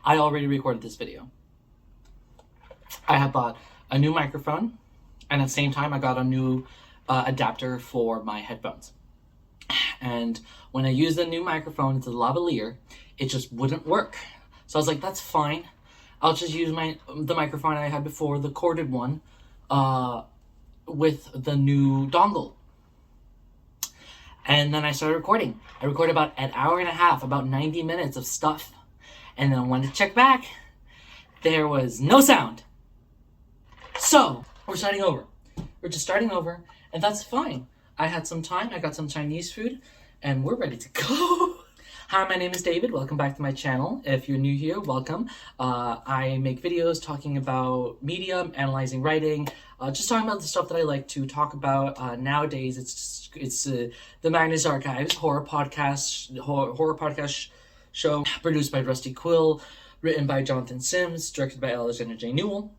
I already recorded this video. I have bought a new microphone, and at the same time I got a new adapter for my headphones. And when I used the new microphone into the lavalier, it just wouldn't work. So I was like, that's fine. I'll just use the microphone I had before, the corded one, with the new dongle. And then I started recording. I recorded about an hour and a half, about 90 minutes of stuff. And then when I checked back, there was no sound. So we're starting over. We're just starting over, and that's fine. I had some time, I got some Chinese food, and we're ready to go. Hi, my name is David. Welcome back to my channel. If you're new here, welcome. I make videos talking about media, analyzing writing, just talking about the stuff that I like to talk about. Nowadays, it's the Magnus Archives horror podcast show produced by Rusty Quill, written by Jonathan Sims, directed by Alexander J. Newell.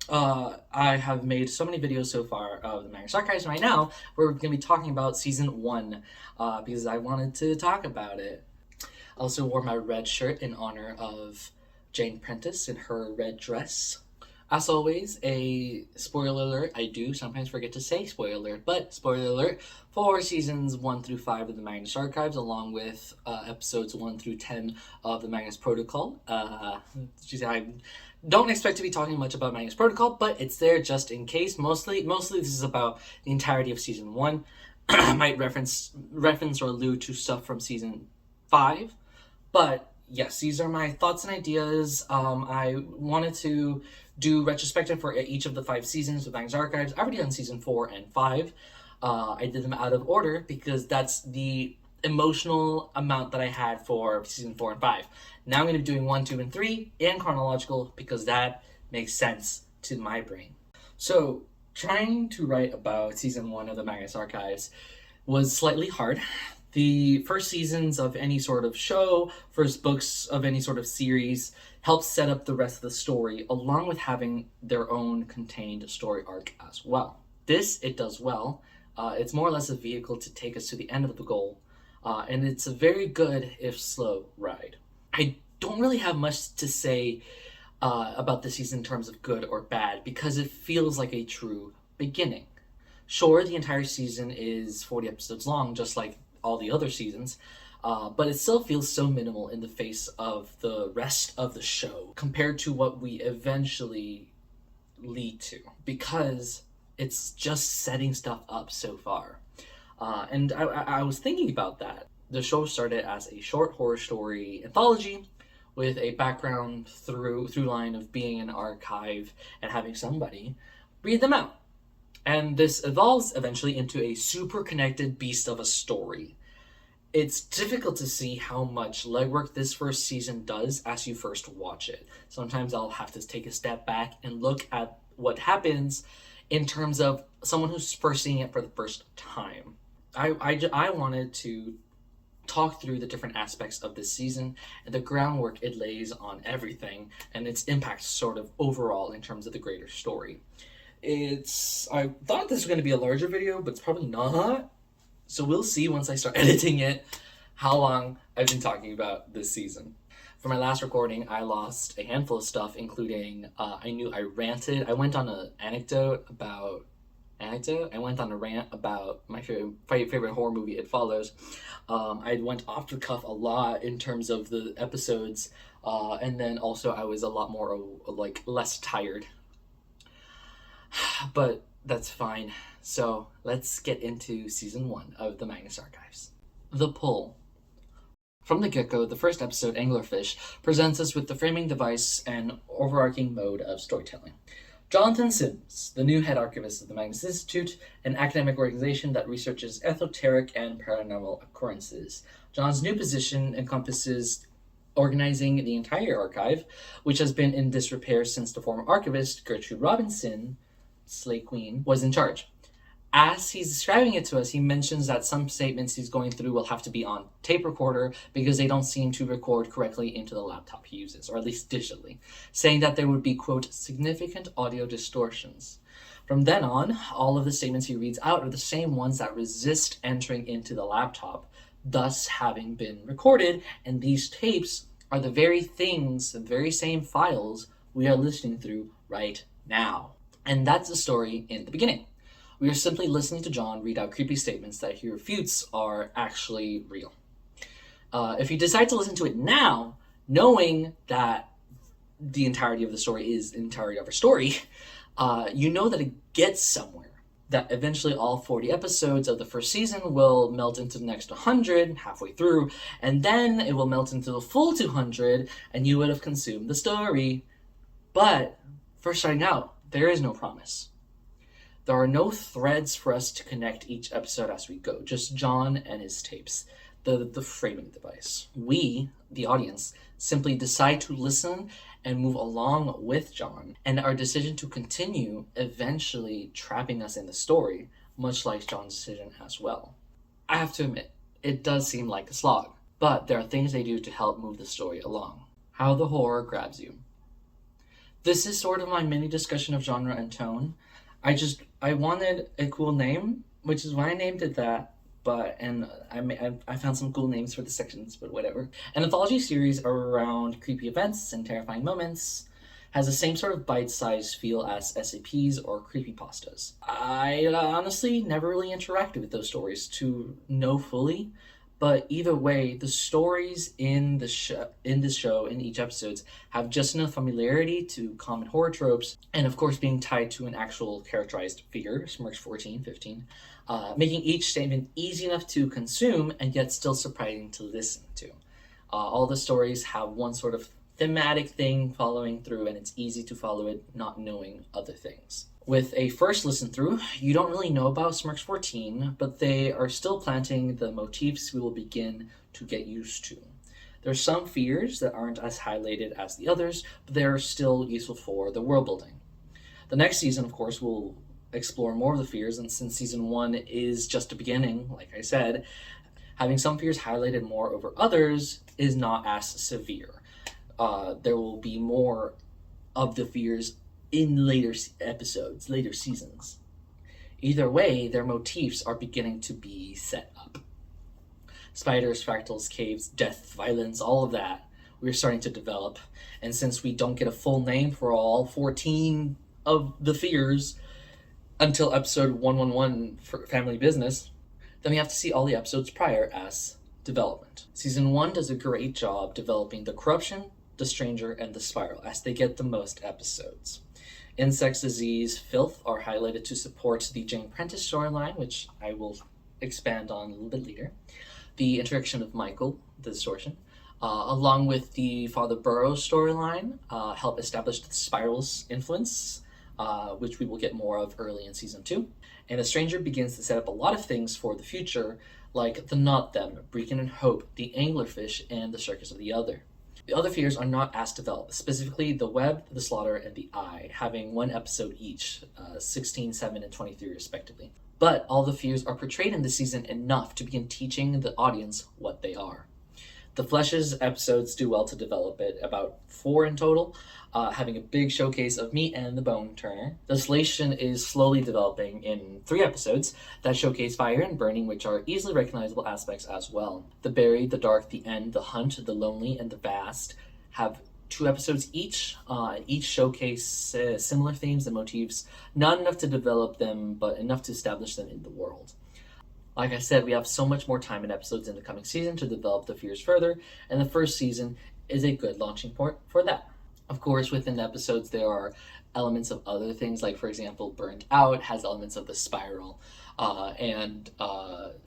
I have made so many videos so far of the Magnus Archives. Right now, we're going to be talking about season 1 because I wanted to talk about it. I also wore my red shirt in honor of Jane Prentiss in her red dress. As always, a spoiler alert. I do sometimes forget to say spoiler alert, but spoiler alert for seasons 1 through 5 of the Magnus Archives, along with episodes 1 through 10 of the Magnus Protocol. I don't expect to be talking much about Magnus Protocol, but it's there just in case. Mostly this is about the entirety of season 1. I might reference or allude to stuff from season 5. But yes, these are my thoughts and ideas. I wanted to do retrospective for each of the 5 seasons of Magnus Archives. I've already done season 4 and 5. I did them out of order because that's the emotional amount that I had for season 4 and 5. Now I'm going to be doing 1, 2, and 3 in chronological because that makes sense to my brain. So trying to write about season 1 of the Magnus Archives was slightly hard. The first seasons of any sort of show, first books of any sort of series, help set up the rest of the story, along with having their own contained story arc as well. This, it does well. It's more or less a vehicle to take us to the end of the goal, and it's a very good, if slow, ride. I don't really have much to say about this season in terms of good or bad, because it feels like a true beginning. Sure, the entire season is 40 episodes long, just like all the other seasons, but it still feels so minimal in the face of the rest of the show compared to what we eventually lead to, because it's just setting stuff up so far. And I was thinking about that. The show started as a short horror story anthology with a background through line of being an archive and having somebody read them out. And this evolves eventually into a super connected beast of a story. It's difficult to see how much legwork this first season does as you first watch it. Sometimes I'll have to take a step back and look at what happens in terms of someone who's first seeing it for the first time. I wanted to talk through the different aspects of this season and the groundwork it lays on everything and its impact sort of overall in terms of the greater story. I thought this was going to be a larger video, but it's probably not. So we'll see once I start editing it how long I've been talking about this season. For my last recording, I lost a handful of stuff, including I ranted. I went on a rant about my favorite horror movie, It Follows. I went off the cuff a lot in terms of the episodes, and then also I was a lot more less tired. But that's fine. So let's get into season 1 of the Magnus Archives. The Pull. From the get-go, the first episode, Anglerfish, presents us with the framing device and overarching mode of storytelling. Jonathan Sims, the new head archivist of the Magnus Institute, an academic organization that researches esoteric and paranormal occurrences. John's new position encompasses organizing the entire archive, which has been in disrepair since the former archivist, Gertrude Robinson, Slay Queen, was in charge. As he's describing it to us, he mentions that some statements he's going through will have to be on tape recorder because they don't seem to record correctly into the laptop he uses, or at least digitally, saying that there would be, quote, significant audio distortions. From then on, all of the statements he reads out are the same ones that resist entering into the laptop, thus having been recorded, and these tapes are the very things, the very same files we are listening through right now. And that's the story in the beginning. We are simply listening to John read out creepy statements that he refutes are actually real. If you decide to listen to it now, knowing that the entirety of the story is the entirety of our story, you know that it gets somewhere. That eventually all 40 episodes of the first season will melt into the next 100 halfway through, and then it will melt into the full 200, and you would have consumed the story. But for starting out, there is no promise. There are no threads for us to connect each episode as we go, just John and his tapes, the framing device. We, the audience, simply decide to listen and move along with John, and our decision to continue eventually trapping us in the story, much like John's decision as well. I have to admit, it does seem like a slog, but there are things they do to help move the story along. How the horror grabs you. This is sort of my mini discussion of genre and tone. I wanted a cool name, which is why I named it that. And I found some cool names for the sections, but whatever. An anthology series around creepy events and terrifying moments has the same sort of bite-sized feel as SCPs or creepypastas. I honestly never really interacted with those stories to know fully, but either way, the stories in this show, in each episodes, have just enough familiarity to common horror tropes, and of course being tied to an actual characterized figure, Smurfs 14, 15, making each statement easy enough to consume and yet still surprising to listen to. All the stories have one sort of thematic thing following through, and it's easy to follow it not knowing other things. With a first listen through, you don't really know about Smurfs 14, but they are still planting the motifs we will begin to get used to. There's some fears that aren't as highlighted as the others, but they're still useful for the world building. The next season, of course, will explore more of the fears, and since season 1 is just a beginning, like I said, having some fears highlighted more over others is not as severe. There will be more of the fears in later episodes, later seasons. Either way, their motifs are beginning to be set up. Spiders, fractals, caves, death, violence, all of that, we're starting to develop. And since we don't get a full name for all 14 of the fears until episode 111 for Family Business, then we have to see all the episodes prior as development. Season 1 does a great job developing the corruption, the stranger, and the spiral as they get the most episodes. Insects, disease, filth are highlighted to support the Jane Prentiss storyline, which I will expand on a little bit later. The introduction of Michael, the distortion, along with the Father Burroughs storyline, help establish the spiral's influence, which we will get more of early in season 2. And the stranger begins to set up a lot of things for the future, like the Not Them, Brecon and Hope, the anglerfish, and the circus of the other. The other fears are not as developed, specifically the web, the slaughter, and the eye, having one episode each, 16, 7, and 23 respectively. But all the fears are portrayed in the season enough to begin teaching the audience what they are. The Flesh's episodes do well to develop it, about 4 in total, having a big showcase of Meat and the Bone Turner. The Salation is slowly developing in 3 episodes that showcase fire and burning, which are easily recognizable aspects as well. The Buried, the Dark, the End, the Hunt, the Lonely, and the Vast have 2 episodes each. Each showcase similar themes and motifs, not enough to develop them, but enough to establish them in the world. Like I said, we have so much more time and episodes in the coming season to develop the fears further, and the first season is a good launching point for that. Of course, within the episodes, there are elements of other things, like, for example, Burned Out has elements of the spiral, and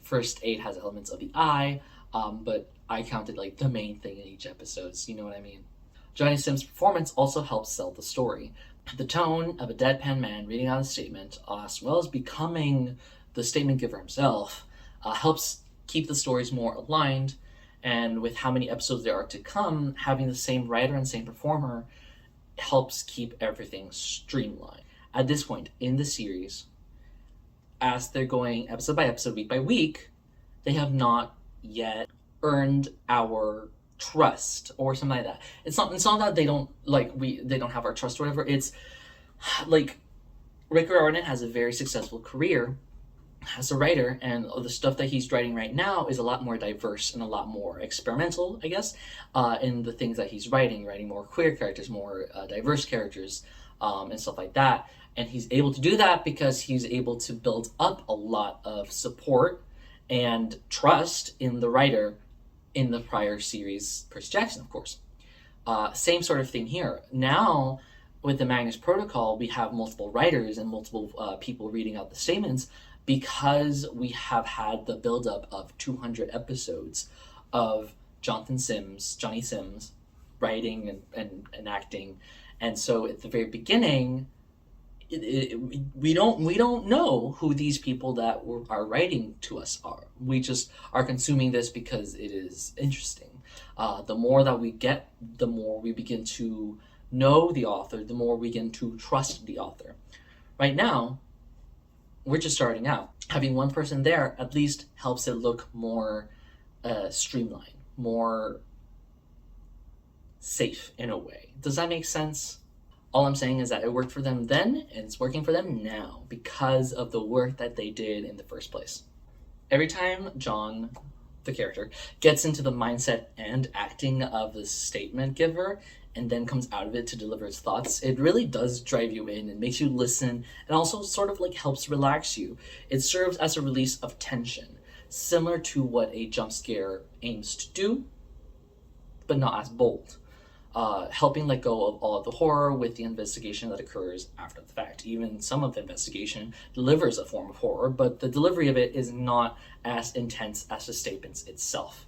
First Aid has elements of the eye, but I counted, like, the main thing in each episode, so you know what I mean. Johnny Sim's performance also helps sell the story. The tone of a deadpan man reading out a statement, as well as becoming the statement giver himself, helps keep the stories more aligned, and with how many episodes there are to come, having the same writer and same performer helps keep everything streamlined. At this point in the series, as they're going episode by episode, week by week, they have not yet earned our trust or something like that. It's not that they don't they don't have our trust or whatever. It's like Rick Riordan has a very successful career, as a writer, and the stuff that he's writing right now is a lot more diverse and a lot more experimental, I guess, in the things that he's writing more queer characters, more diverse characters, and stuff like that. And he's able to do that because he's able to build up a lot of support and trust in the writer in the prior series, Percy Jackson, of course. Same sort of thing here. Now, with the Magnus Protocol, we have multiple writers and multiple people reading out the statements, because we have had the buildup of 200 episodes of Johnny Sims, writing and acting. And so at the very beginning, we don't know who these people that are writing to us are. We just are consuming this because it is interesting. The more that we get, the more we begin to know the author, the more we begin to trust the author. Right now, we're just starting out. Having one person there at least helps it look more streamlined, more safe in a way. Does that make sense? All I'm saying is that it worked for them then, and it's working for them now because of the work that they did in the first place. Every time John, the character, gets into the mindset and acting of the statement giver, and then comes out of it to deliver his thoughts, it really does drive you in and makes you listen, and also sort of like helps relax you. It serves as a release of tension, similar to what a jump scare aims to do, but not as bold. Helping let go of all of the horror with the investigation that occurs after the fact. Even some of the investigation delivers a form of horror, but the delivery of it is not as intense as the statements itself.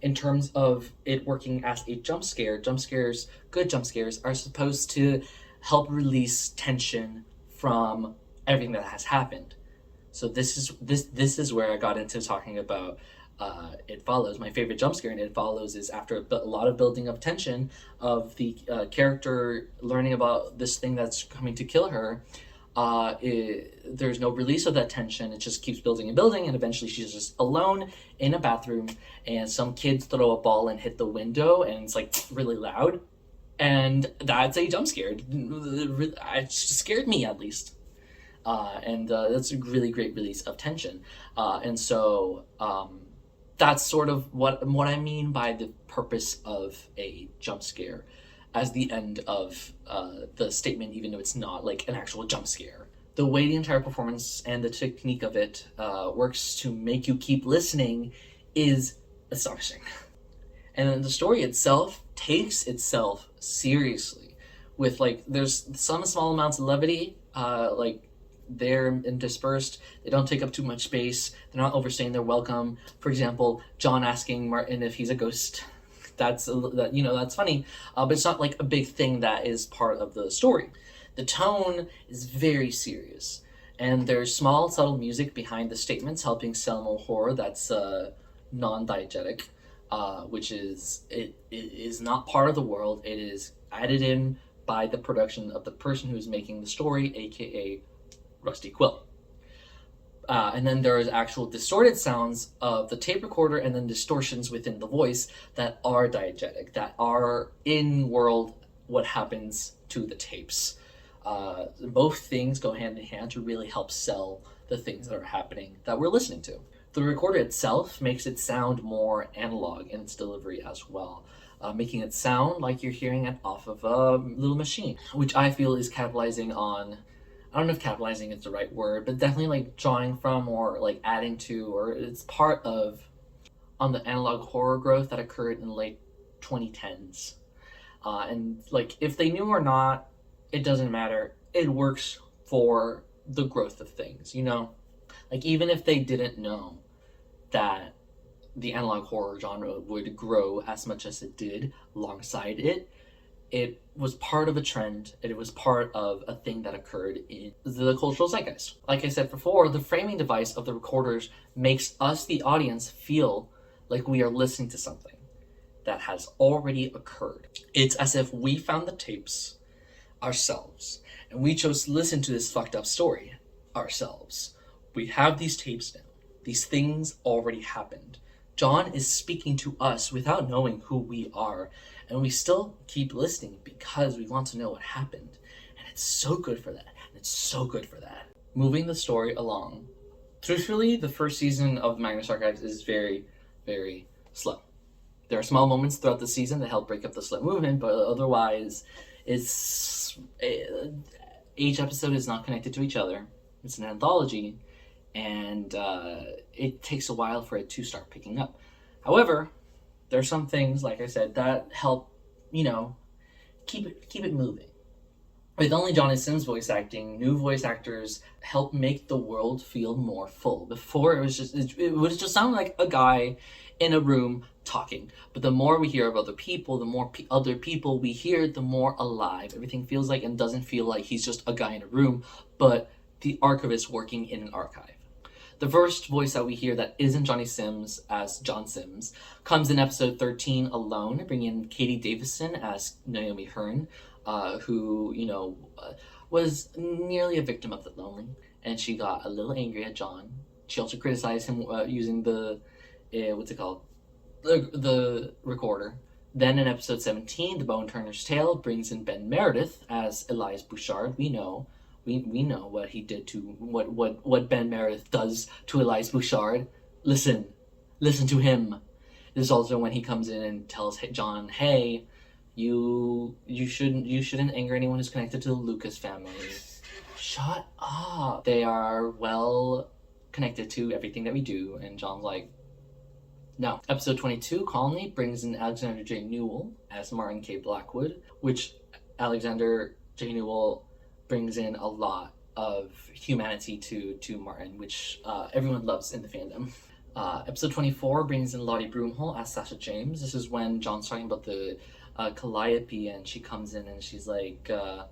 In terms of it working as a jump scare, good jump scares are supposed to help release tension from everything that has happened. So this is where I got into talking about It Follows. My favorite jump scare in It Follows is after a lot of building of tension of the character learning about this thing that's coming to kill her. There's no release of that tension. It just keeps building and building, and eventually she's just alone in a bathroom, and some kids throw a ball and hit the window, and it's like really loud, and that's a jump scare. It scared me, at least, and that's a really great release of tension, and so that's sort of what I mean by the purpose of a jump scare as the end of the statement, even though it's not like an actual jump scare. The way the entire performance and the technique of it works to make you keep listening is astonishing. And then the story itself takes itself seriously with there's some small amounts of levity, there and dispersed. They don't take up too much space. They're not overstaying their welcome. For example, John asking Martin if he's a ghost. That's funny, but it's not like a big thing that is part of the story. The tone is very serious, and there's small, subtle music behind the statements helping sell more horror that's non-diegetic, which is it is not part of the world. It is added in by the production of the person who's making the story, aka Rusty Quill. And then there's actual distorted sounds of the tape recorder, and then distortions within the voice that are diegetic, that are in world what happens to the tapes. Both things go hand in hand to really help sell the things that are happening that we're listening to. The recorder itself makes it sound more analog in its delivery as well, making it sound like you're hearing it off of a little machine, which I feel is capitalizing on, I don't know if capitalizing is the right word, but definitely drawing from or adding to, or it's part of on the analog horror growth that occurred in the late 2010s. And if they knew or not, it doesn't matter. It works for the growth of things, even if they didn't know that the analog horror genre would grow as much as it did alongside it, it was part of a trend, and it was part of a thing that occurred in the cultural zeitgeist. Like I said before, the framing device of the recorders makes us, the audience, feel like we are listening to something that has already occurred. It's as if we found the tapes ourselves, and we chose to listen to this fucked up story ourselves. We have these tapes now. These things already happened. John is speaking to us without knowing who we are, and we still keep listening because we want to know what happened. And it's so good for that. And it's so good for that. Moving the story along Truthfully, the first season of Magnus Archives is very, very slow. There are small moments throughout the season that help break up the slow movement, but otherwise, each episode is not connected to each other. It's an anthology, and it takes a while for it to start picking up. However, there are some things, like I said, that help, keep it moving. With only Johnny Sims voice acting, new voice actors help make the world feel more full. Before, it would just sound like a guy in a room talking. But the more we hear about the people, the more other people we hear, the more alive everything feels like, and doesn't feel like he's just a guy in a room, but the archivist working in an archive. The first voice that we hear that isn't Johnny Sims as John Sims comes in episode 13 alone, bringing in Katie Davison as Naomi Hearn, who, was nearly a victim of the lonely, and she got a little angry at John. She also criticized him using the recorder. Then in episode 17, The Bone Turner's Tale brings in Ben Meredith as Elias Bouchard. We know what he did to what Ben Meredith does to Elias Bouchard. Listen to him. This is also when he comes in and tells John, hey, you shouldn't anger anyone who's connected to the Lucas family. Shut up. They are well connected to everything that we do, and John's like, no. Episode 22, Colony, brings in Alexander J. Newell as Martin K. Blackwood, which Alexander J. Newell brings in a lot of humanity to Martin, which everyone loves in the fandom. Episode 24 brings in Lottie Broomhall as Sasha James. This is when John's talking about the Calliope, and she comes in and she's like, oh,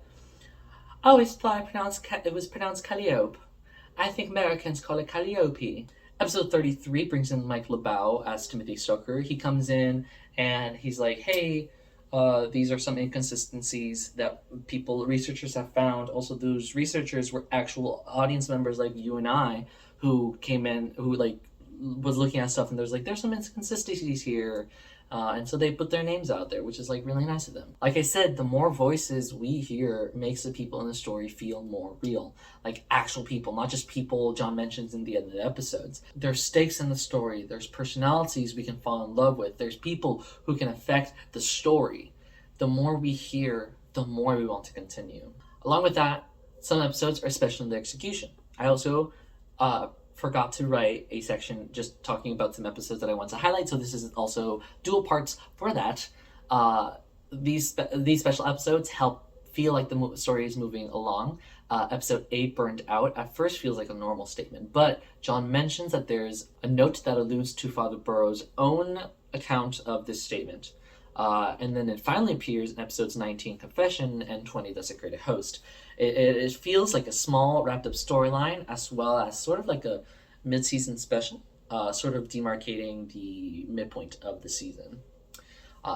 it was pronounced Calliope. I think Americans call it Calliope. Episode 33 brings in Mike LeBau as Timothy Stoker. He comes in and he's like, hey, these are some inconsistencies that researchers have found. Also, those researchers were actual audience members like you and I who came in, who was looking at stuff, and there's some inconsistencies here. And so they put their names out there, which is really nice of them. Like I said, the more voices we hear makes the people in the story feel more real. Like actual people, not just people John mentions in the end of the episodes. There's stakes in the story. There's personalities we can fall in love with. There's people who can affect the story. The more we hear, the more we want to continue. Along with that, some episodes are special in their execution. I also forgot to write a section just talking about some episodes that I want to highlight, so this is also dual parts for that. These special episodes help feel like the story is moving along. Episode 8, Burned Out, at first feels like a normal statement, but John mentions that there's a note that alludes to Father Burroughs' own account of this statement. And then it finally appears in episodes 19, Confession, and 20, Desecrated Host. It feels like a small, wrapped-up storyline, as well as sort of like a mid-season special, sort of demarcating the midpoint of the season.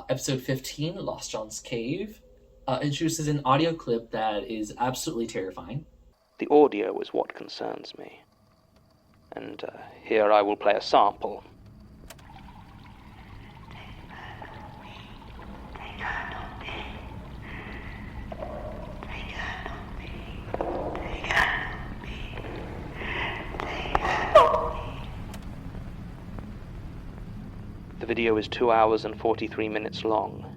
Episode 15, Lost John's Cave, introduces an audio clip that is absolutely terrifying. The audio is what concerns me. And here I will play a sample. The video is 2 hours and 43 minutes long.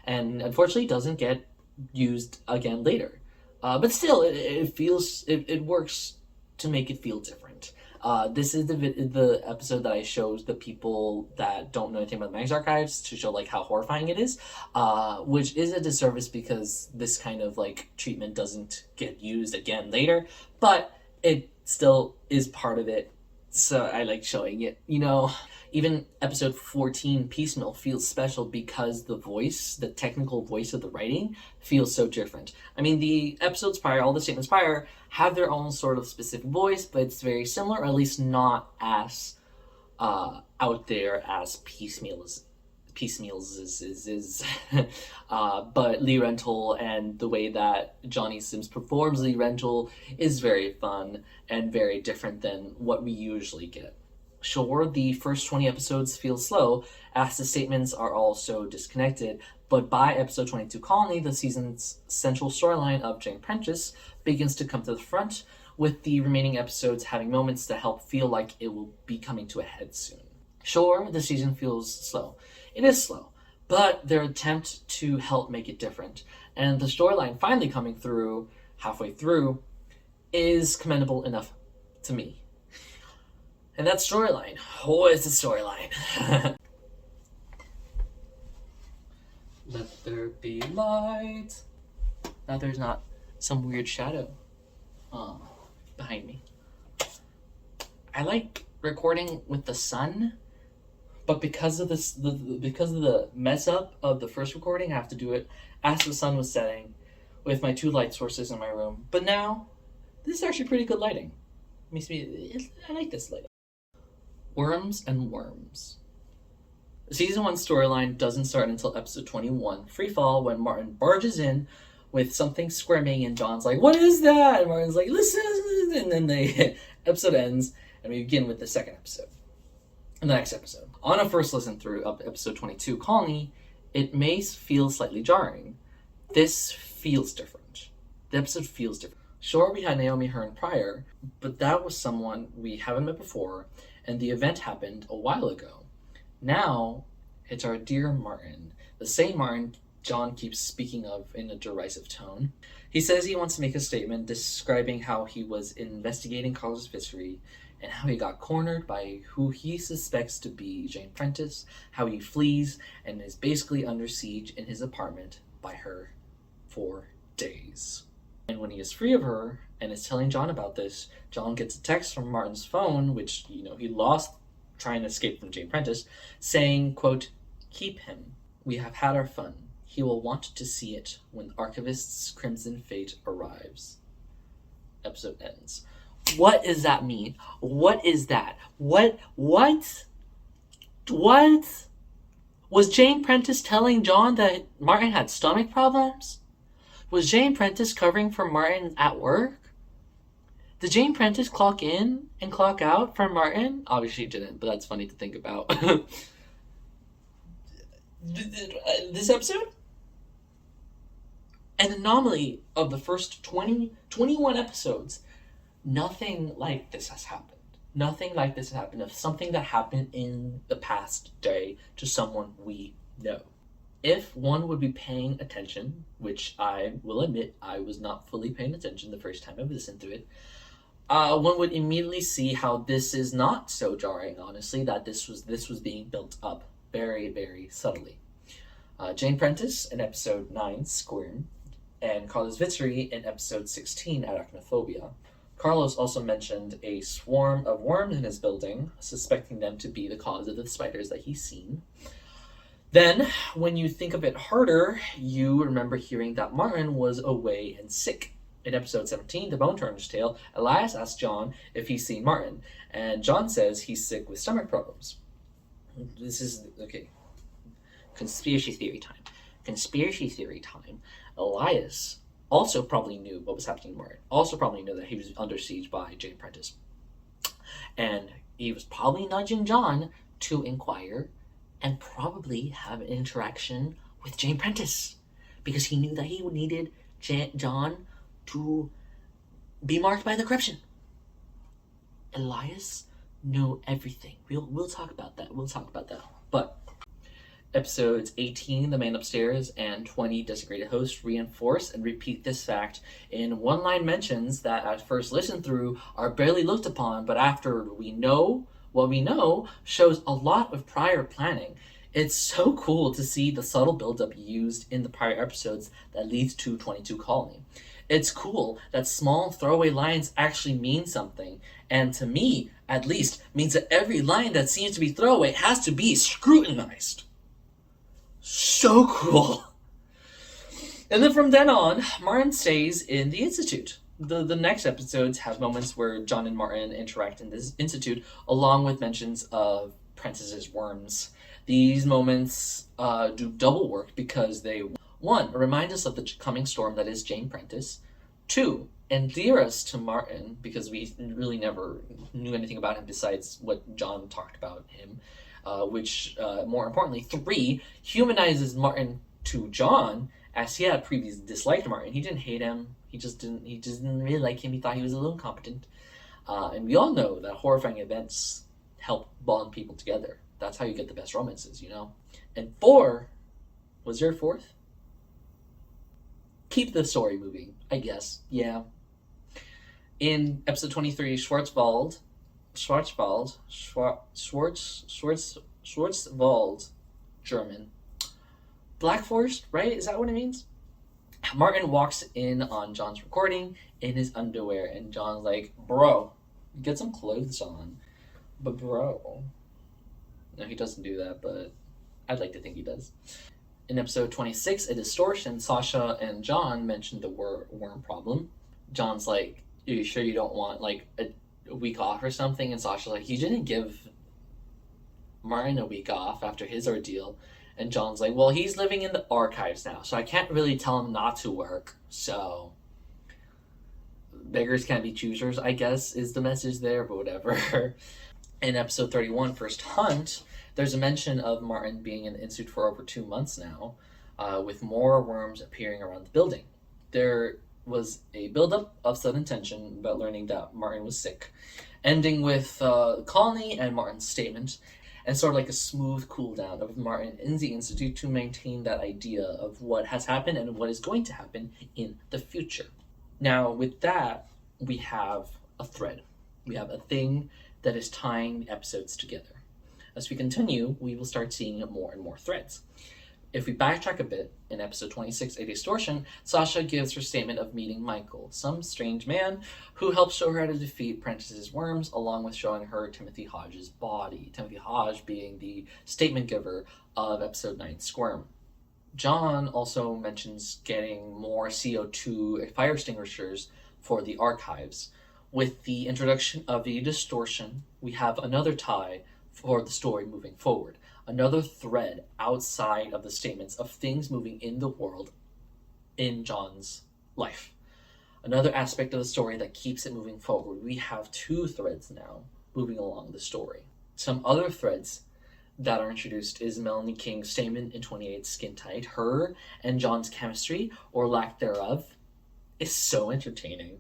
And unfortunately doesn't get used again later. But still, it works to make it feel different. This is the episode that I showed the people that don't know anything about Magnus Archives to show how horrifying it is, which is a disservice because this kind of treatment doesn't get used again later, but it still is part of it, so I like showing it, Even episode 14, Piecemeal, feels special because the technical voice of the writing feels so different. I mean, the episodes prior, all the statements prior, have their own sort of specific voice, but it's very similar, or at least not as out there as Piecemeal's is. But Lee Rental and the way that Johnny Sims performs Lee Rental is very fun and very different than what we usually get. Sure, the first 20 episodes feel slow, as the statements are all so disconnected, but by episode 22, Colony, the season's central storyline of Jane Prentiss begins to come to the front with the remaining episodes having moments that help feel like it will be coming to a head soon. Sure, the season feels slow. It is slow, but their attempt to help make it different, and the storyline finally coming through halfway through, is commendable enough to me. And that storyline. Oh, it's a storyline. Let there be light. Now there's not some weird shadow behind me. I like recording with the sun, but because of this, because of the mess up of the first recording, I have to do it as the sun was setting with my 2 light sources in my room. But now, this is actually pretty good lighting. I like this lighting. Worms and Worms. The season 1 storyline doesn't start until episode 21, Free Fall, when Martin barges in with something squirming and John's like, "What is that?" And Martin's like, "Listen," and then the episode ends and we begin with the second episode. In the next episode. On a first listen through of episode 22, Colony, it may feel slightly jarring. This feels different. The episode feels different. Sure, we had Naomi Hearn prior, but that was someone we haven't met before, and the event happened a while ago. Now, it's our dear Martin, the same Martin John keeps speaking of in a derisive tone. He says he wants to make a statement describing how he was investigating Carlos' history and how he got cornered by who he suspects to be Jane Prentiss, how he flees and is basically under siege in his apartment by her for days. And when he is free of her and is telling John about this, John gets a text from Martin's phone, which, he lost trying to escape from Jane Prentiss, saying, quote, "Keep him. We have had our fun. He will want to see it when the Archivist's Crimson Fate arrives." Episode ends. What does that mean? What is that? What? Was Jane Prentiss telling John that Martin had stomach problems? Was Jane Prentiss covering for Martin at work? Did Jane Prentiss clock in and clock out for Martin? Obviously she didn't, but that's funny to think about. This episode? An anomaly of the first 21 episodes. Nothing like this has happened. Nothing like this has happened of something that happened in the past day to someone we know. If one would be paying attention, which I will admit I was not fully paying attention the first time I listened to it, one would immediately see how this is not so jarring, honestly, that this was being built up very, very subtly. Jane Prentiss in episode 9, Squirm, and Carlos Vittori in episode 16, Arachnophobia. Carlos also mentioned a swarm of worms in his building, suspecting them to be the cause of the spiders that he's seen. Then, when you think of it harder, you remember hearing that Martin was away and sick. In episode 17, The Bone Turner's Tale, Elias asks John if he's seen Martin, and John says he's sick with stomach problems. This is, okay, conspiracy theory time. Conspiracy theory time. Elias also probably knew what was happening to Martin. Also probably knew that he was under siege by Jane Prentiss. And he was probably nudging John to inquire and probably have an interaction with Jane Prentiss, because he knew that he needed John to be marked by the corruption. Elias knew everything. We'll talk about that. But episodes 18, The Man Upstairs, and 20, Desecrated Host, reinforce and repeat this fact in one-line mentions that at first listen through are barely looked upon, but after we know what we know, shows a lot of prior planning. It's so cool to see the subtle buildup used in the prior episodes that leads to 22 Colony. It's cool that small throwaway lines actually mean something, and to me, at least, means that every line that seems to be throwaway has to be scrutinized. So cool. And then from then on, Martin stays in the Institute. The next episodes have moments where John and Martin interact in this Institute, along with mentions of Prentiss's worms. These moments do double work because they, 1, remind us of the coming storm that is Jane Prentiss. 2, endear us to Martin, because we really never knew anything about him besides what John talked about him. Which, more importantly, 3, humanizes Martin to John as he had previously disliked Martin. He didn't hate him. He just didn't really like him. He thought he was a little incompetent. And we all know that horrifying events help bond people together. That's how you get the best romances, you know? And 4, was there a 4th? Keep the story moving, I guess. Yeah. In episode 23, Schwarzwald, German. Black Forest, right? Is that what it means? Martin walks in on John's recording in his underwear, and John's like, bro, get some clothes on. But bro. No, he doesn't do that, but I'd like to think he does. In episode 26, A Distortion, Sasha and John mentioned the worm problem. John's like, are you sure you don't want like a week off or something? And Sasha's like, you didn't give Martin a week off after his ordeal. And John's like, well, he's living in the archives now, so I can't really tell him not to work. So beggars can't be choosers, I guess, is the message there, but whatever. In episode 31, First Hunt, there's a mention of Martin being in the institute for over 2 months now, with more worms appearing around the building. There was a buildup of sudden tension about learning that Martin was sick, ending with Colony and Martin's statement, and sort of like a smooth cool down of Martin in the institute to maintain that idea of what has happened and what is going to happen in the future. Now, with that, we have a thread. We have a thing that is tying the episodes together. As we continue, we will start seeing more and more threads. If we backtrack a bit, in episode 26, A Distortion, Sasha gives her statement of meeting Michael, some strange man who helps show her how to defeat Prentiss's worms, along with showing her Timothy Hodge's body. Timothy Hodge being the statement giver of episode 9, Squirm. John also mentions getting more CO2 fire extinguishers for the archives. With the introduction of the distortion, we have another tie for the story moving forward. Another thread outside of the statements of things moving in the world in John's life. Another aspect of the story that keeps it moving forward. We have 2 threads now moving along the story. Some other threads that are introduced is Melanie King's statement in 28 Skin Tight. Her and John's chemistry, or lack thereof, is so entertaining.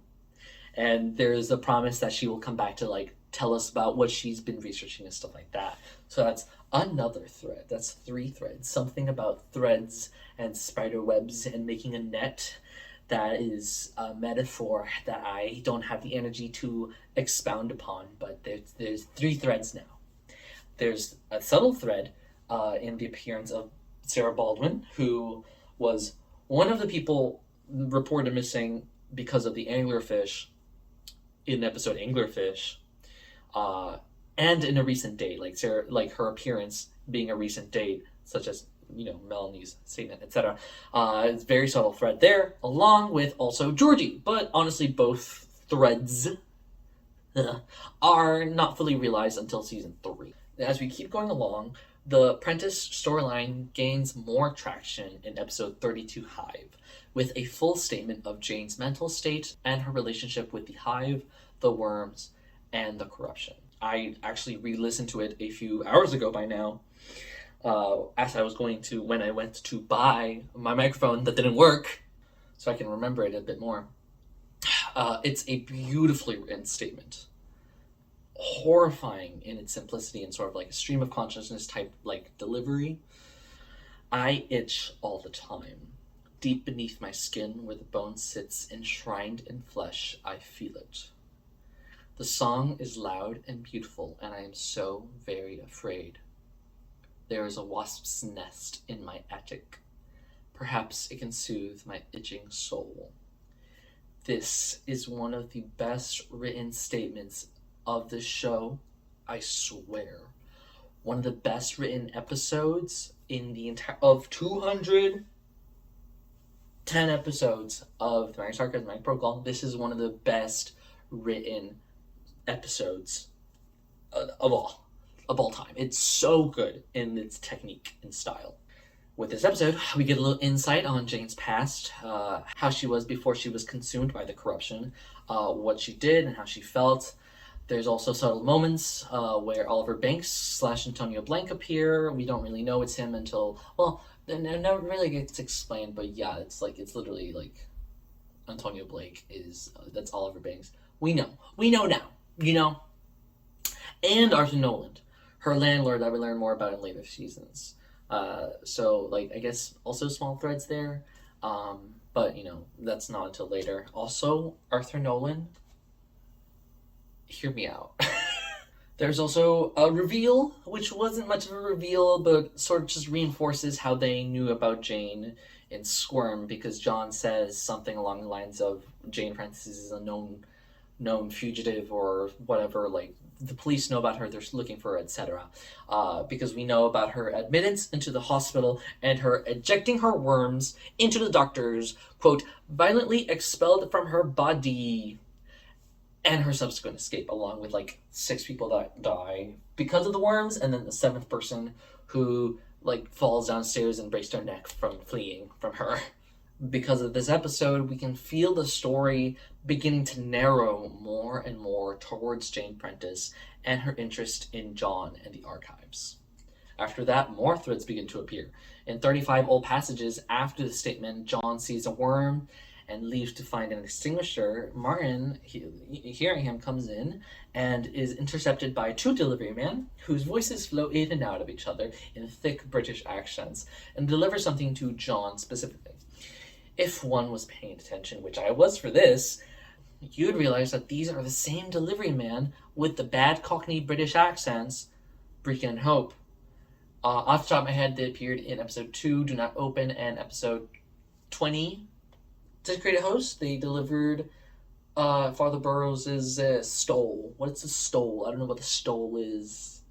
And there's a promise that she will come back to like tell us about what she's been researching and stuff like that. So that's another thread. That's 3 threads. Something about threads and spider webs and making a net that is a metaphor that I don't have the energy to expound upon, but there's 3 threads now. There's a subtle thread in the appearance of Sarah Baldwin, who was one of the people reported missing because of the anglerfish in episode Anglerfish, and in a recent date, like Sarah, like her appearance being a recent date, such as, you know, Melanie's statement, etc. It's a very subtle thread there, along with also Georgie. But honestly, both threads are not fully realized until season 3. As we keep going along, the Prentiss storyline gains more traction in episode 32, Hive, with a full statement of Jane's mental state and her relationship with the Hive, the worms, and the corruption. I actually re-listened to it a few hours ago by now, as I was going to, when I went to buy my microphone that didn't work, so I can remember it a bit more. It's a beautifully written statement. Horrifying in its simplicity and sort of like a stream of consciousness type like delivery. I itch all the time. Deep beneath my skin, where the bone sits enshrined in flesh, I feel it. The song is loud and beautiful, and I am so very afraid. There is a wasp's nest in my attic. Perhaps it can soothe my itching soul. This is one of the best written statements of the show, I swear. One of the best written episodes in the entire of 210 episodes of the Magnus Archives Mag Protocol. This is one of the best written episodes of all time. It's so good in its technique and style. With this episode, we get a little insight on Jane's past, how she was before she was consumed by the corruption, what she did and how she felt. There's also subtle moments where Oliver Banks / Antonio Blanc appear. We don't really know it's him until, well, and it never really gets explained, but yeah, it's literally like Antonio Blake is that's Oliver Banks. We know now, you know. And Arthur Noland, her landlord that we learn more about in later seasons. So like I guess also small threads there, but you know that's not until later. Also, Arthur Nolan, hear me out. There's also a reveal, which wasn't much of a reveal, but sort of just reinforces how they knew about Jane in Squirm, because John says something along the lines of Jane Prentiss is a known fugitive or whatever, like the police know about her, they're looking for her, etc. Because we know about her admittance into the hospital and her ejecting her worms into the doctors, quote, violently expelled from her body, and her subsequent escape, along with like 6 people that die because of the worms, and then the 7th person who like falls downstairs and breaks their neck from fleeing from her. Because of this episode, we can feel the story beginning to narrow more and more towards Jane Prentiss and her interest in John and the archives. After that, more threads begin to appear. In 35 old passages after the statement, John sees a worm and leaves to find an extinguisher, Martin, hearing him, comes in and is intercepted by 2 delivery men whose voices flow in and out of each other in thick British accents and deliver something to John specifically. If one was paying attention, which I was for this, you'd realize that these are the same delivery man with the bad Cockney British accents, Brecon and Hope. Off the top of my head, they appeared in episode 2, Do Not Open, and episode 20, Desecrated Host. They delivered Father Burroughs' stole. What's a stole? I don't know what the stole is.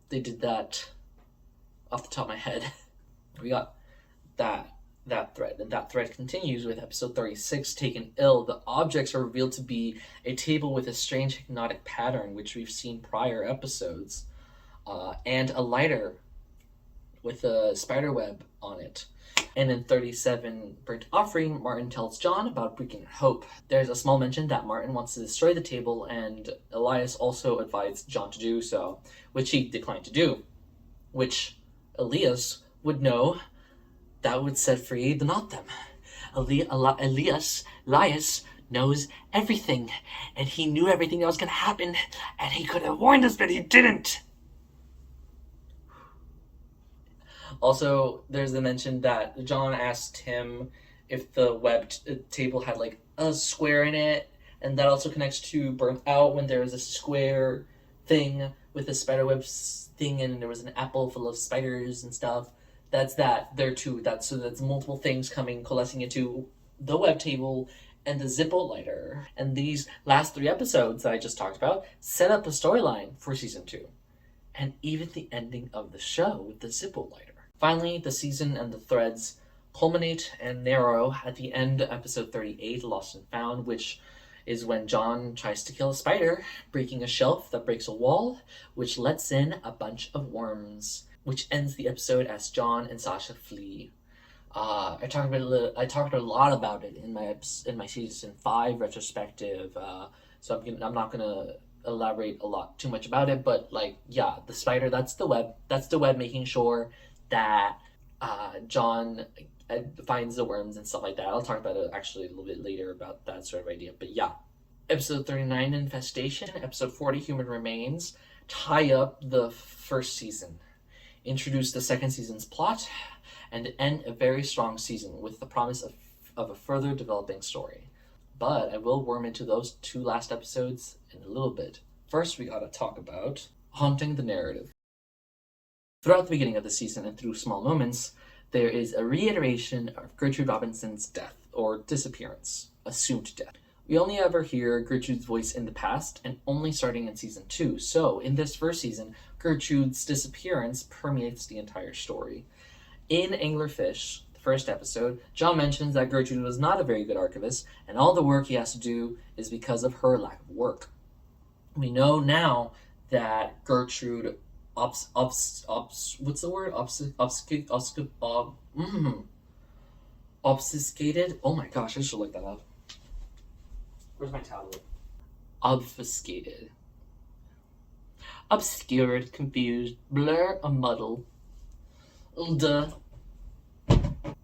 They did that off the top of my head. We got that thread, and that thread continues with episode 36, Taken Ill. The objects are revealed to be a table with a strange hypnotic pattern, which we've seen prior episodes, and a lighter with a spider web on it. And in 37, Burnt Offering, Martin tells John about Brecon and Hope. There's a small mention that Martin wants to destroy the table, and Elias also advised John to do so, which he declined to do, which Elias would know that would set free the not them. Elias knows everything, and he knew everything that was going to happen, and he could have warned us, but he didn't. Also, there's the mention that John asked him if the table had like a square in it, and that also connects to Burnt Out when there was a square thing with a spiderweb thing, and there was an apple full of spiders and stuff. That's that there too. That's multiple things coalescing into the web table and the Zippo lighter. And these last 3 episodes that I just talked about set up a storyline for season 2, and even the ending of the show with the Zippo lighter. Finally, the season and the threads culminate and narrow at the end of episode 38, Lost and Found, which is when John tries to kill a spider, breaking a shelf that breaks a wall, which lets in a bunch of worms, which ends the episode as John and Sasha flee. I talked a lot about it in my season 5 retrospective, so I'm not gonna elaborate too much about it, but like, yeah, the spider, that's the web making sure that John finds the worms and stuff like that. I'll talk about it actually a little bit later about that sort of idea, but yeah. Episode 39, Infestation, episode 40, Human Remains, tie up the first season, introduce the second season's plot, and end a very strong season with the promise of a further developing story. But I will worm into those 2 last episodes in a little bit. First, we gotta talk about haunting the narrative. Throughout the beginning of the season and through small moments, there is a reiteration of Gertrude Robinson's death, or disappearance, assumed death. We only ever hear Gertrude's voice in the past, and only starting in season 2, so in this first season, Gertrude's disappearance permeates the entire story. In Anglerfish, the first episode, John mentions that Gertrude was not a very good archivist, and all the work he has to do is because of her lack of work. We know now that Gertrude obfuscated? Oh my gosh, I should look that up. Where's my tablet? Obfuscated. Obscured, confused, blur, a muddle. Duh.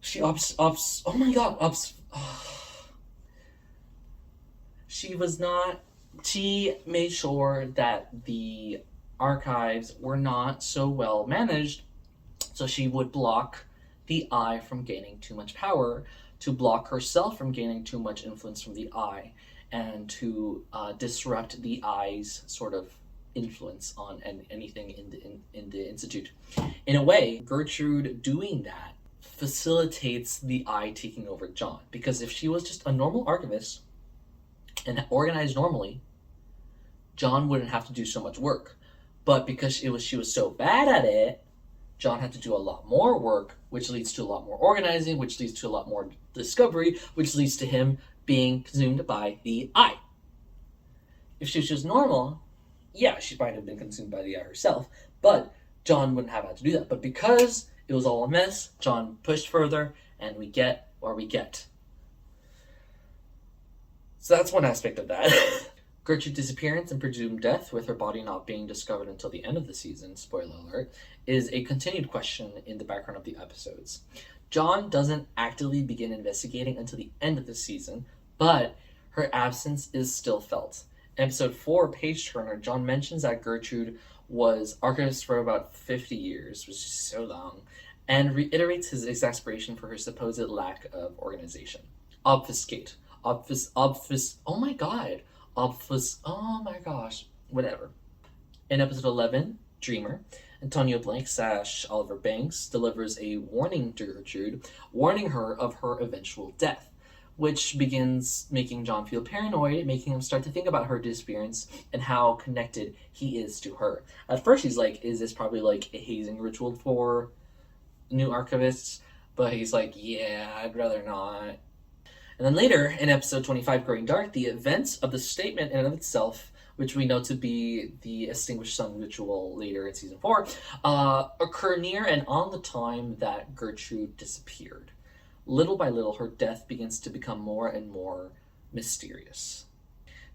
She oh my god, she made sure that the archives were not so well managed, so she would block the eye from gaining too much power, to block herself from gaining too much influence from the eye, and to disrupt the eye's sort of influence on anything in the institute. In a way, Gertrude doing that facilitates the eye taking over John, because if she was just a normal archivist and organized normally, John wouldn't have to do so much work. But because she was so bad at it, John had to do a lot more work, which leads to a lot more organizing, which leads to a lot more discovery, which leads to him being consumed by the eye. If she was just normal, yeah, she might have been consumed by the eye herself, but John wouldn't have had to do that. But because it was all a mess, John pushed further, and we get where we get. So that's one aspect of that. Gertrude's disappearance and presumed death, with her body not being discovered until the end of the season, spoiler alert, is a continued question in the background of the episodes. John doesn't actively begin investigating until the end of the season, but her absence is still felt. In episode 4, Page Turner, John mentions that Gertrude was archivist for about 50 years, which is so long, and reiterates his exasperation for her supposed lack of organization. Obfuscate. Oh my gosh. Whatever. In episode 11, Dreamer, Antonio Blank / Oliver Banks delivers a warning to Gertrude, warning her of her eventual death, which begins making John feel paranoid, making him start to think about her disappearance and how connected he is to her. At first he's like, is this probably like a hazing ritual for new archivists? But he's like, yeah, I'd rather not. And then later, in episode 25, Growing Dark, the events of the statement in and of itself, which we know to be the Extinguished Sun ritual later in season 4, occur near and on the time that Gertrude disappeared. Little by little, her death begins to become more and more mysterious.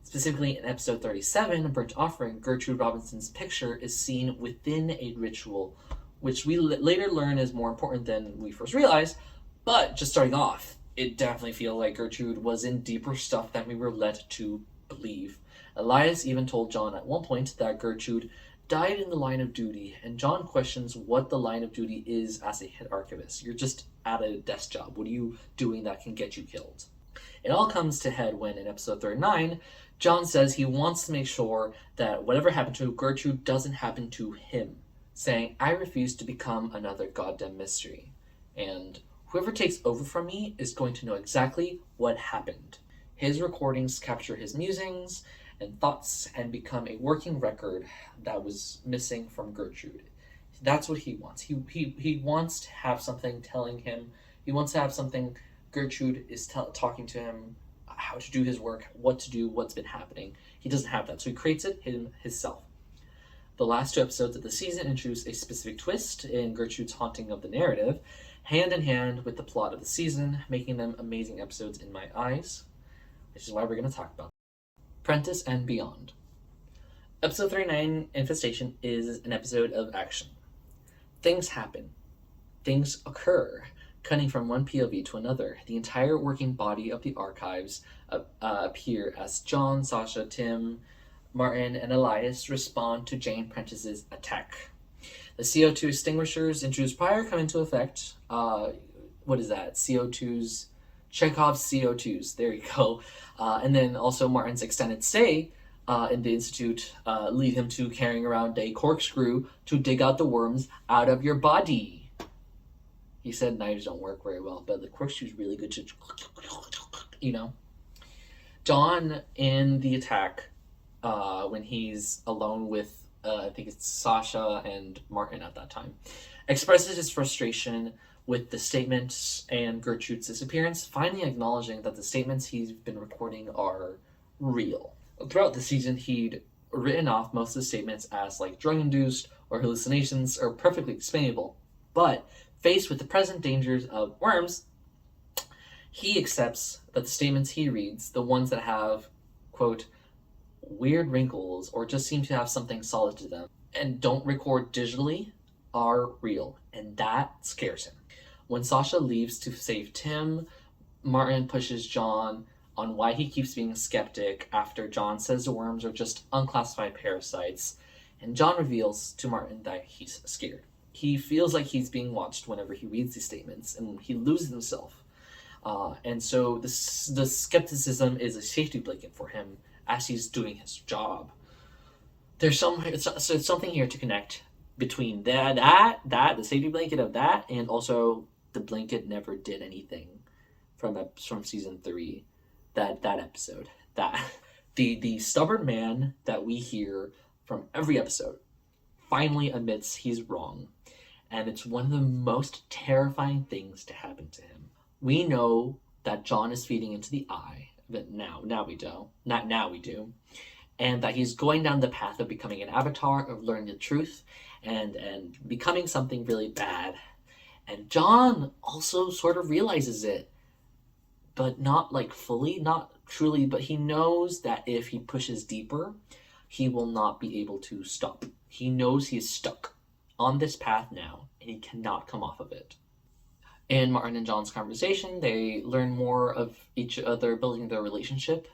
Specifically, in episode 37, Burnt Offering, Gertrude Robinson's picture is seen within a ritual, which we later learn is more important than we first realized, but just starting off, it definitely feels like Gertrude was in deeper stuff than we were led to believe. Elias even told John at one point that Gertrude died in the line of duty, and John questions what the line of duty is as a head archivist. You're just at a desk job. What are you doing that can get you killed? It all comes to head when, in episode 39, John says he wants to make sure that whatever happened to Gertrude doesn't happen to him, saying, I refuse to become another goddamn mystery, and whoever takes over from me is going to know exactly what happened. His recordings capture his musings and thoughts and become a working record that was missing from Gertrude. That's what he wants. He wants to have something telling him, he wants to have something Gertrude is talking to him, how to do his work, what to do, what's been happening. He doesn't have that, so he creates it himself. The last 2 episodes of the season introduce a specific twist in Gertrude's haunting of the narrative, hand in hand with the plot of the season, making them amazing episodes in my eyes, which is why we're going to talk about them. Prentiss and Beyond. Episode 39, Infestation, is an episode of action. Things happen. Things occur, cutting from one POV to another. The entire working body of the archives appear as John, Sasha, Tim, Martin, and Elias respond to Jane Prentiss's attack. The CO2 extinguishers introduced prior come into effect. What is that? CO2s, Chekhov's CO2s. There you go. And then also Martin's extended stay in the Institute lead him to carrying around a corkscrew to dig out the worms out of your body. He said knives don't work very well, but the corkscrew is really good to, John in the attack, when he's alone with I think it's Sasha and Martin at that time, expresses his frustration with the statements and Gertrude's disappearance, finally acknowledging that the statements he's been recording are real. Throughout the season, he'd written off most of the statements as like drug-induced or hallucinations or perfectly explainable, but faced with the present dangers of worms, he accepts that the statements he reads, the ones that have, quote, weird wrinkles or just seem to have something solid to them and don't record digitally, are real, and that scares him. When Sasha leaves to save Tim, Martin pushes John on why he keeps being a skeptic after John says the worms are just unclassified parasites, and John reveals to Martin that he's scared. He feels like he's being watched whenever he reads these statements, and he loses himself. And so the skepticism is a safety blanket for him as he's doing his job. There's something here to connect between the safety blanket of that, and also the blanket never did anything from season 3. That episode, that the stubborn man that we hear from every episode finally admits he's wrong, and it's one of the most terrifying things to happen to him. We know that John is feeding into the eye, but now we do, and that he's going down the path of becoming an avatar, of learning the truth, and becoming something really bad. And John also sort of realizes it, but not like fully, not truly, but he knows that if he pushes deeper, he will not be able to stop. He knows he's stuck on this path now, and he cannot come off of it. In Martin and John's conversation, they learn more of each other, building their relationship.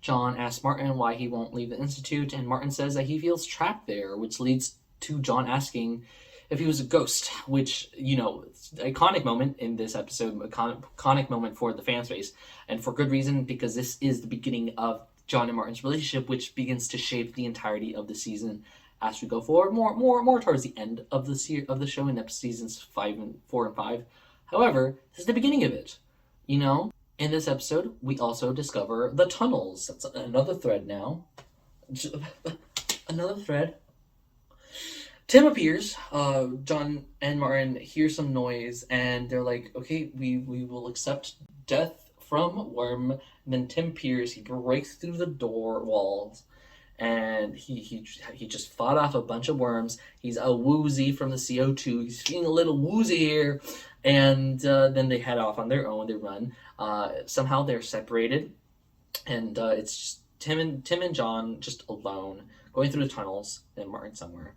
John asks Martin why he won't leave the Institute, and Martin says that he feels trapped there, which leads to John asking if he was a ghost, which, iconic moment in this episode, iconic moment for the fan space, and for good reason, because this is the beginning of John and Martin's relationship, which begins to shape the entirety of the season as we go forward, more towards the end of the show in seasons 4 and 5. However, this is the beginning of it, In this episode, we also discover the tunnels. That's another thread now. Another thread. Tim appears. John and Martin hear some noise, and they're like, okay, we will accept death from Worm. And then Tim appears. He breaks through the door walls, and he just fought off a bunch of worms. He's a woozy from the CO2. He's feeling a little woozy here. And then they head off on their own. They run. Somehow they're separated, and it's just Tim and John just alone going through the tunnels, and Martin somewhere.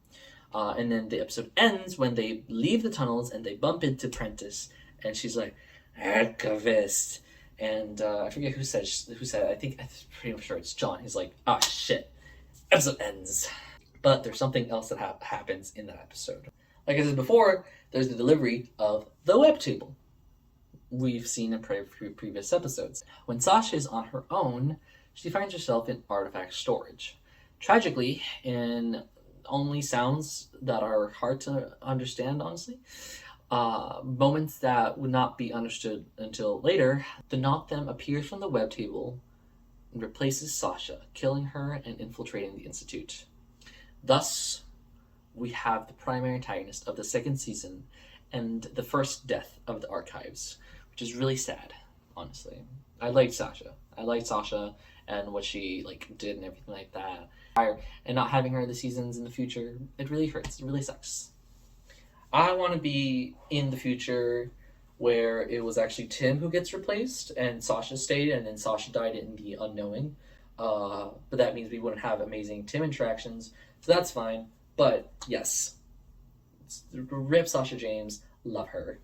And then the episode ends when they leave the tunnels and they bump into Prentiss, and she's like, "Archivist," and I forget who said. I think I'm pretty sure it's John. He's like, "Ah, shit." Episode ends, but there's something else that happens in that episode. Like I said before, there's the delivery of the web table. We've seen in previous episodes. When Sasha is on her own, she finds herself in artifact storage. Tragically, in only sounds that are hard to understand, honestly, moments that would not be understood until later, the Not Them appears from the web table and replaces Sasha, killing her and infiltrating the Institute. Thus, we have the primary antagonist of the second season and the first death of the archives, which is really sad, honestly. I liked Sasha and what she did and everything like that. And not having her in the seasons in the future, it really hurts. It really sucks. I want to be in the future where it was actually Tim who gets replaced and Sasha stayed, and then Sasha died in the unknowing. But that means we wouldn't have amazing Tim interactions, so that's fine. But yes, rip Sasha James, love her.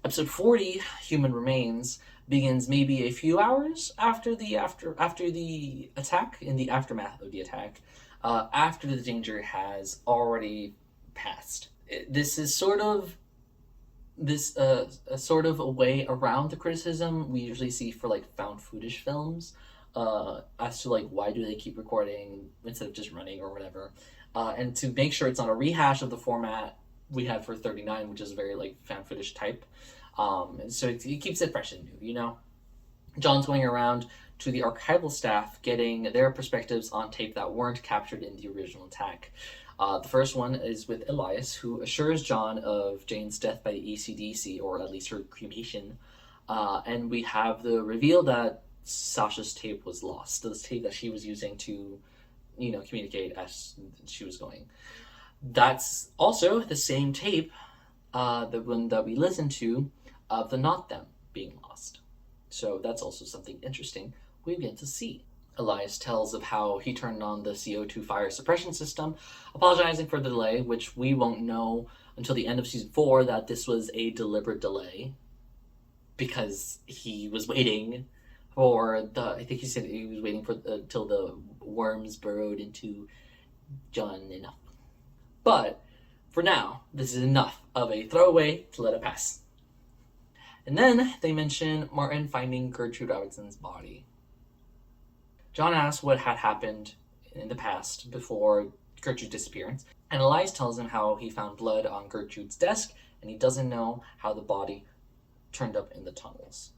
Episode 40, Human Remains, begins maybe a few hours after the attack, in the aftermath of the attack, after the danger has already passed. This is sort of a way around the criticism we usually see for found footage films, as to why do they keep recording instead of just running or whatever, and to make sure it's not a rehash of the format we had for 39, which is very found footage type. And so it keeps it fresh and new, John's going around to the archival staff, getting their perspectives on tape that weren't captured in the original attack. The first one is with Elias, who assures John of Jane's death by the ECDC, or at least her cremation. And we have the reveal that Sasha's tape was lost, the tape that she was using to, communicate as she was going. That's also the same tape, the one that we listened to, of the Not Them being lost. So that's also something interesting we get to see. Elias tells of how he turned on the CO2 fire suppression system, apologizing for the delay, which we won't know until the end of season 4 that this was a deliberate delay because he was waiting for I think he said he was waiting for till the worms burrowed into John enough. But for now, this is enough of a throwaway to let it pass. And then they mention Martin finding Gertrude Robinson's body. John asks what had happened in the past before Gertrude's disappearance, and Elias tells him how he found blood on Gertrude's desk, and he doesn't know how the body turned up in the tunnels.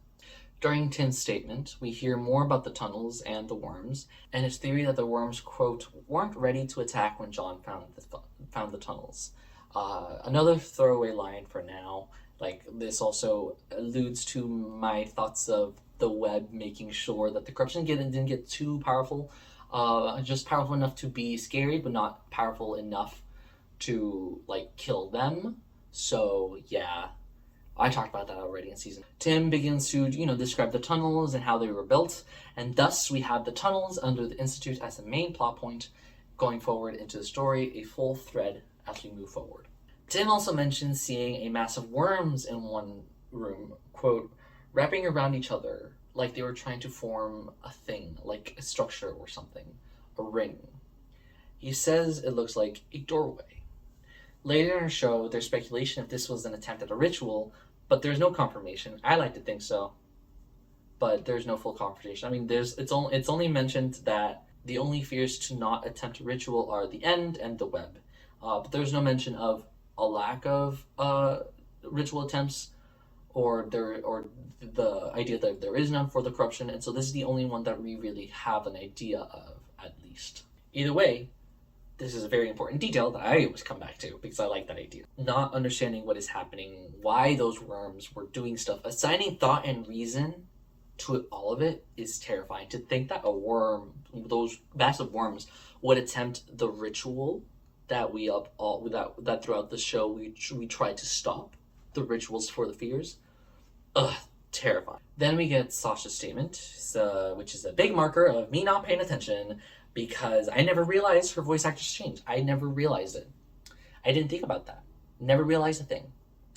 During Tim's statement, we hear more about the tunnels and the worms, and his theory that the worms, quote, weren't ready to attack when John found the tunnels. Another throwaway line for now. Like, this also alludes to my thoughts of the web making sure that the corruption didn't get too powerful, just powerful enough to be scary, but not powerful enough to, like, kill them. So, yeah, I talked about that already in season. Tim begins to, describe the tunnels and how they were built, and thus we have the tunnels under the Institute as the main plot point going forward into the story, a full thread as we move forward. Tim also mentions seeing a mass of worms in one room, quote, wrapping around each other like they were trying to form a thing, like a structure or something, a ring. He says it looks like a doorway. Later in the show, there's speculation if this was an attempt at a ritual, but there's no confirmation. I like to think so, but there's no full confirmation. I mean, it's only mentioned that the only fears to not attempt a ritual are the end and the web, but there's no mention of a lack of ritual attempts or the idea that there is none for the corruption, and so this is the only one that we really have an idea of, at least. Either way, this is a very important detail that I always come back to because I like that idea. Not understanding what is happening, why those worms were doing stuff, assigning thought and reason to all of it is terrifying. To think that a worm, those massive worms, would attempt the ritual that that throughout the show we try to stop, the rituals for the fears. Terrifying. Then we get Sasha's statement, which is a big marker of me not paying attention because I never realized her voice actress changed. I never realized it. I didn't think about that. Never realized a thing.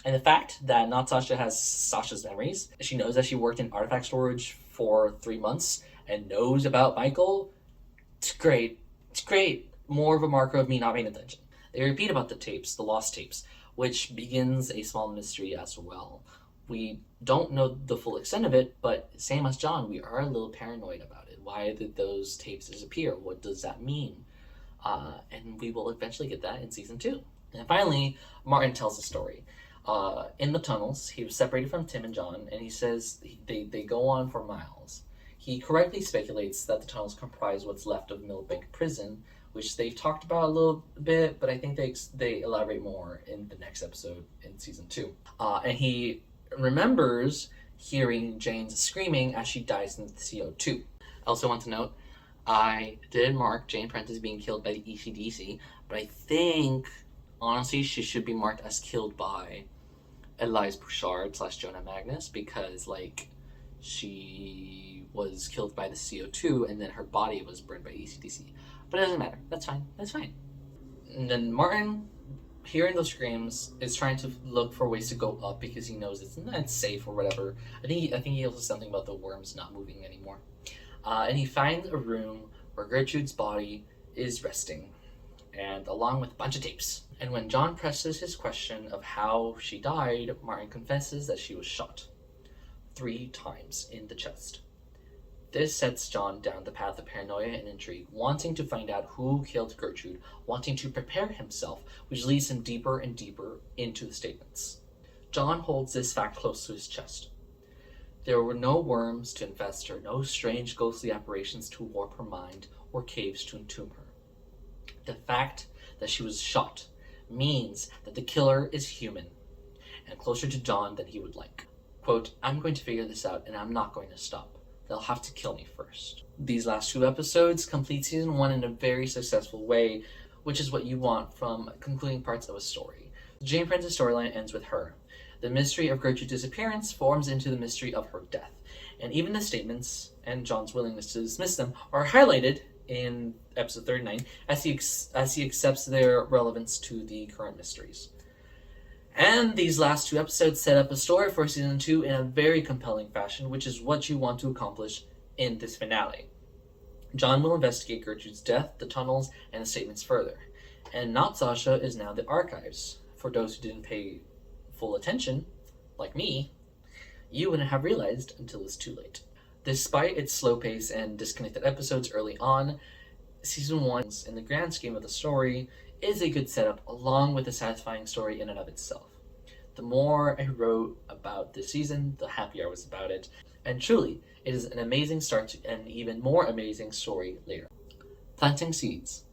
And the fact that not Sasha has Sasha's memories, she knows that she worked in artifact storage for 3 months and knows about Michael, it's great. It's great. More of a marker of me not paying attention. They repeat about the tapes, the lost tapes, which begins a small mystery as well. We don't know the full extent of it, but same as John, we are a little paranoid about it. Why did those tapes disappear? What does that mean? And we will eventually get that in season 2. And finally, Martin tells a story. In the tunnels, he was separated from Tim and John, and he says they go on for miles. He correctly speculates that the tunnels comprise what's left of Millbank Prison, which they've talked about a little bit, but I think they elaborate more in the next episode in season 2. And he remembers hearing Jane's screaming as she dies in the CO2. I also want to note, I did mark Jane Prentiss being killed by the ECDC, but I think, honestly, she should be marked as killed by Elias Bouchard / Jonah Magnus, because, she was killed by the CO2 and then her body was burned by ECDC. But it doesn't matter. That's fine. And then Martin, hearing those screams, is trying to look for ways to go up because he knows it's not safe or whatever. I think he also said something about the worms not moving anymore. And he finds a room where Gertrude's body is resting, and along with a bunch of tapes. And when John presses his question of how she died, Martin confesses that she was shot 3 times in the chest. This sets John down the path of paranoia and intrigue, wanting to find out who killed Gertrude, wanting to prepare himself, which leads him deeper and deeper into the statements. John holds this fact close to his chest. There were no worms to infest her, no strange ghostly apparitions to warp her mind, or caves to entomb her. The fact that she was shot means that the killer is human, and closer to John than he would like. Quote, I'm going to figure this out, and I'm not going to stop. They'll have to kill me first. These last 2 episodes complete season 1 in a very successful way, which is what you want from concluding parts of a story. The Jane Prentiss storyline ends with her. The mystery of Gertrude's disappearance forms into the mystery of her death, And even the statements and John's willingness to dismiss them are highlighted in episode 39 as he accepts their relevance to the current mysteries. And these last 2 episodes set up a story for season 2 in a very compelling fashion, which is what you want to accomplish in this finale. John will investigate Gertrude's death, the tunnels, and the statements further. And not Sasha is now the archives. For those who didn't pay full attention, like me, you wouldn't have realized until it's too late. Despite its slow pace and disconnected episodes early on, season 1, in the grand scheme of the story, is a good setup along with a satisfying story in and of itself. The more I wrote about this season, the happier I was about it. And truly, it is an amazing start to an even more amazing story later. Planting seeds.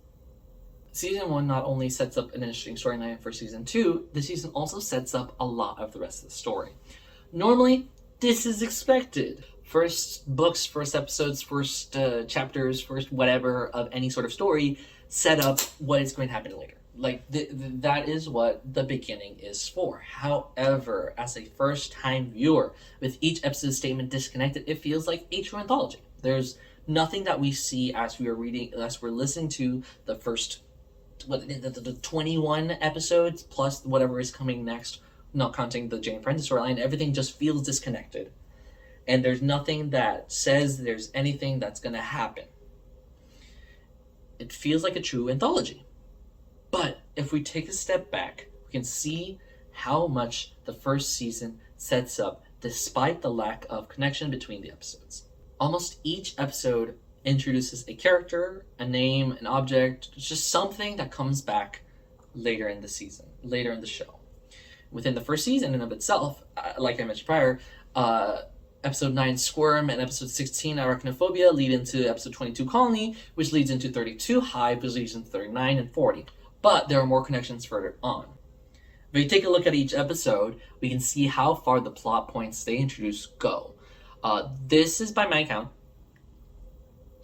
Season 1 not only sets up an interesting storyline for season 2, the season also sets up a lot of the rest of the story. Normally, this is expected. First books, first episodes, first chapters, first whatever of any sort of story set up what is going to happen later. Like, that is what the beginning is for. However, as a first-time viewer, with each episode statement disconnected, it feels like a true anthology. There's nothing that we see as we are reading, as we're listening to the first, the 21 episodes, plus whatever is coming next, not counting the Jane Prentiss storyline. Everything just feels disconnected. And there's nothing that says there's anything that's going to happen. It feels like a true anthology. But if we take a step back, we can see how much the first season sets up despite the lack of connection between the episodes. Almost each episode introduces a character, a name, an object, just something that comes back later in the season, later in the show. Within the first season in of itself, like I mentioned prior, episode 9, Squirm, and episode 16, Arachnophobia, lead into episode 22, Colony, which leads into 32, Hive, which leads into 39 and 40. But there are more connections further on. If we take a look at each episode, we can see how far the plot points they introduce go. This is by my count.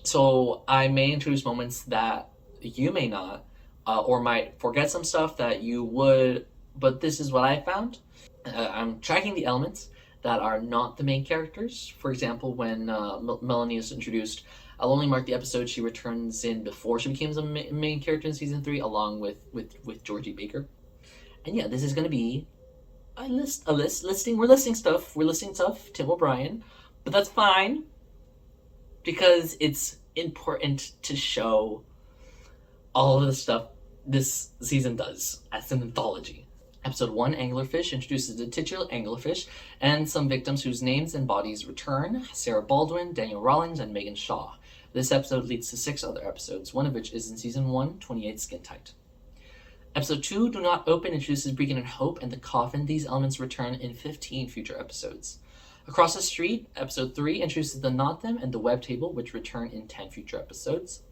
So I may introduce moments that you may not, or might forget some stuff that you would, but this is what I found. I'm tracking the elements that are not the main characters. For example, when Melanie is introduced, I'll only mark the episode she returns in before she becomes a main character in season 3, along with Georgie Baker. And yeah, this is going to be a listing. We're listing stuff, Tim O'Brien, but that's fine because it's important to show all of the stuff this season does as an anthology. Episode 1, Anglerfish, introduces the titular anglerfish and some victims whose names and bodies return: Sarah Baldwin, Daniel Rawlings, and Megan Shaw. This episode leads to 6 other episodes, one of which is in season 1, 28 Skin Tight. Episode 2, Do Not Open, introduces Bregan and Hope and the coffin. These elements return in 15 future episodes. Across the Street, episode 3, introduces the Not Them and the Web Table, which return in 10 future episodes.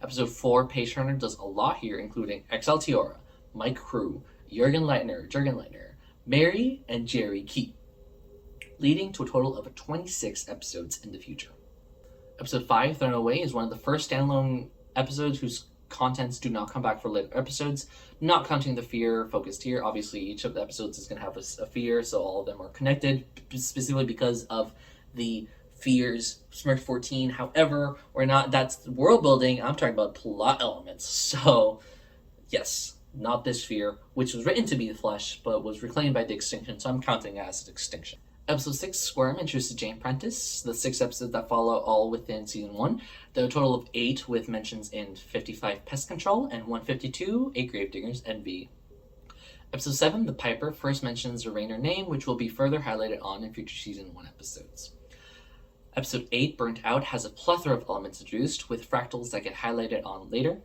Episode 4, Page Turner, does a lot here, including Exaltiora, Mike Crew, Jurgen Leitner, Mary, and Jerry Key, leading to a total of 26 episodes in the future. Episode 5, Thrown Away, is one of the first standalone episodes whose contents do not come back for later episodes, not counting the fear focused here. Obviously, each of the episodes is going to have a fear, so all of them are connected, specifically because of the fears, Smurf 14. However, we're not, that's world building, I'm talking about plot elements. So, yes, not this fear, which was written to be the flesh, but was reclaimed by the extinction, so I'm counting it as an extinction. Episode 6, Squirm, introduces Jane Prentiss, the 6 episodes that follow all within season 1. There are a total of 8 with mentions in 55, Pest Control, and 152, 8 Gravediggers, and V. Episode 7, The Piper, first mentions the Rainer name, which will be further highlighted on in future season 1 episodes. Episode 8, Burnt Out, has a plethora of elements introduced, with fractals that get highlighted on later.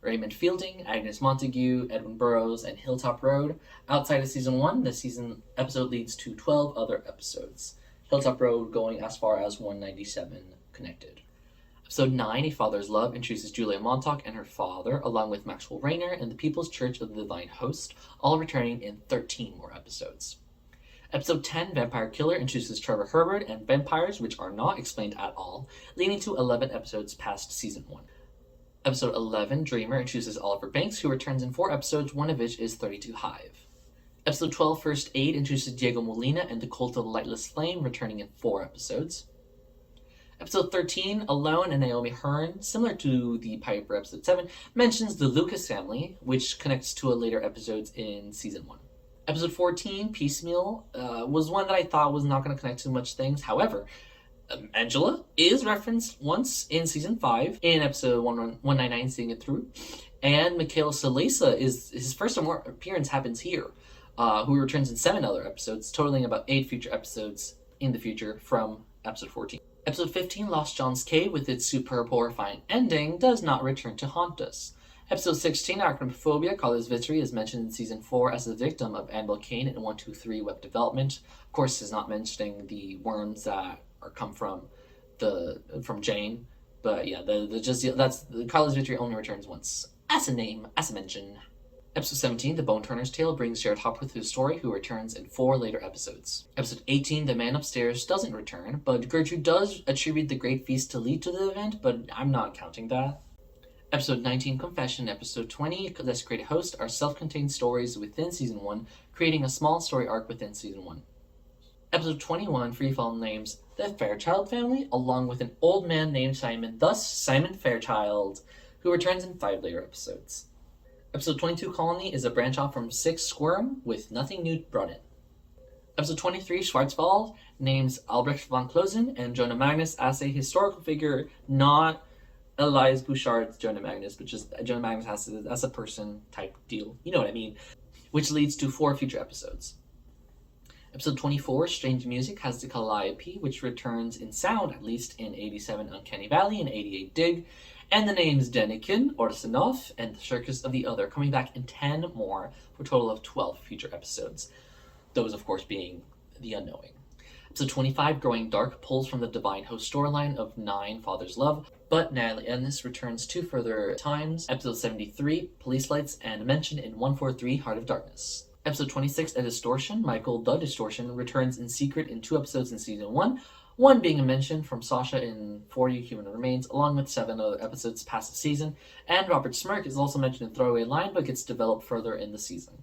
Raymond Fielding, Agnes Montague, Edwin Burroughs, and Hilltop Road. Outside of season 1, the season episode leads to 12 other episodes. Hilltop Road going as far as 197 connected. Episode 9, A Father's Love, introduces Julia Montauk and her father, along with Maxwell Rayner and the People's Church of the Divine Host, all returning in 13 more episodes. Episode 10, Vampire Killer, introduces Trevor Herbert and vampires, which are not explained at all, leading to 11 episodes past season 1. Episode 11, Dreamer, introduces Oliver Banks, who returns in 4 episodes, one of which is 32 Hive. Episode 12, First Aid, introduces Diego Molina and the Cult of the Lightless Flame, returning in 4 episodes. Episode 13, Alone and Naomi Hearn, similar to the Piper episode 7, mentions the Lucas family, which connects to a later episodes in season 1. Episode 14, Piecemeal, was one that I thought was not going to connect to much things. However, Angela is referenced once in season 5 in episode 199, Seeing It Through. And Mikhail Salesa is his first appearance happens here, who returns in 7 other episodes, totaling about 8 future episodes in the future from episode 14. Episode 15, Lost John's Cave, with its superb horrifying ending, does not return to haunt us. Episode 16, Arachnophobia, Carlos Vitri, is mentioned in season 4 as the victim of Annabelle Kane in 123 web development. Of course, is not mentioning the worms that come from Jane, but yeah, the Carlos Vitri only returns once as a mention. Episode 17, The Bone Turner's Tale, brings Jared Hopworth to the story, who returns in 4 later episodes. Episode 18, The Man Upstairs, doesn't return, but Gertrude does attribute the Great Feast to lead to the event, but I'm not counting that. Episode 19, Confession. Episode 20, Desecrated Host, are self-contained stories within Season 1, creating a small story arc within Season 1. Episode 21, Freefall, names the Fairchild family, along with an old man named Simon, thus Simon Fairchild, who returns in 5 later episodes. Episode 22, Colony, is a branch off from 6, Squirm, with nothing new brought in. Episode 23, Schwarzwald, names Albrecht von Closen and Jonah Magnus as a historical figure, not Elias Bouchard's Jonah Magnus, but just Jonah Magnus as a person type deal. You know what I mean? Which leads to 4 future episodes. Episode 24, Strange Music, has the Calliope, which returns in sound, at least in 87 Uncanny Valley and 88 Dig, and the names Denikin, Orsanov, and the Circus of the Other, coming back in 10 more for a total of 12 future episodes. Those, of course, being The Unknowing. Episode 25, Growing Dark, pulls from the Divine Host storyline of 9, Father's Love, but Natalie Ennis returns 2 further times. Episode 73, Police Lights, and mentioned in 143, Heart of Darkness. Episode 26, A Distortion, Michael the Distortion, returns in secret in 2 episodes in season 1, one being a mention from Sasha in 40 Human Remains, along with 7 other episodes past the season, and Robert Smirk is also mentioned in Throwaway Line, but gets developed further in the season.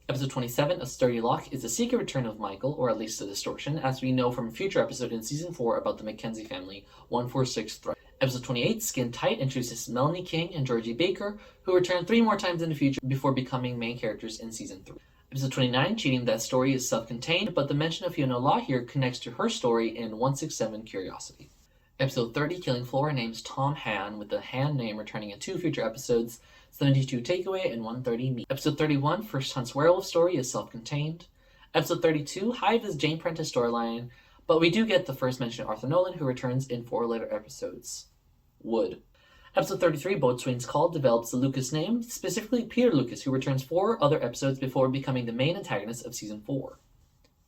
Episode 27, A Sturdy Lock, is the secret return of Michael, or at least the Distortion, as we know from a future episode in season 4 about the Mackenzie family, 146 Threat. Episode 28, Skin Tight, introduces Melanie King and Georgie Baker, who return 3 more times in the future before becoming main characters in season 3. Episode 29, Cheating That Story, is self-contained, but the mention of Fiona Law here connects to her story in 167 Curiosity. Episode 30, Killing Floor, names Tom Han, with the Han name returning in 2 future episodes, 72 Takeaway and 130 Me. Episode 31, First Hunt's Werewolf story, is self-contained. Episode 32, Hive is Jane Prentiss storyline, but we do get the first mention of Arthur Nolan, who returns in 4 later episodes. Wood. Episode 33, Boatswain's Call, develops the Lucas name, specifically Peter Lucas, who returns 4 other episodes before becoming the main antagonist of season 4.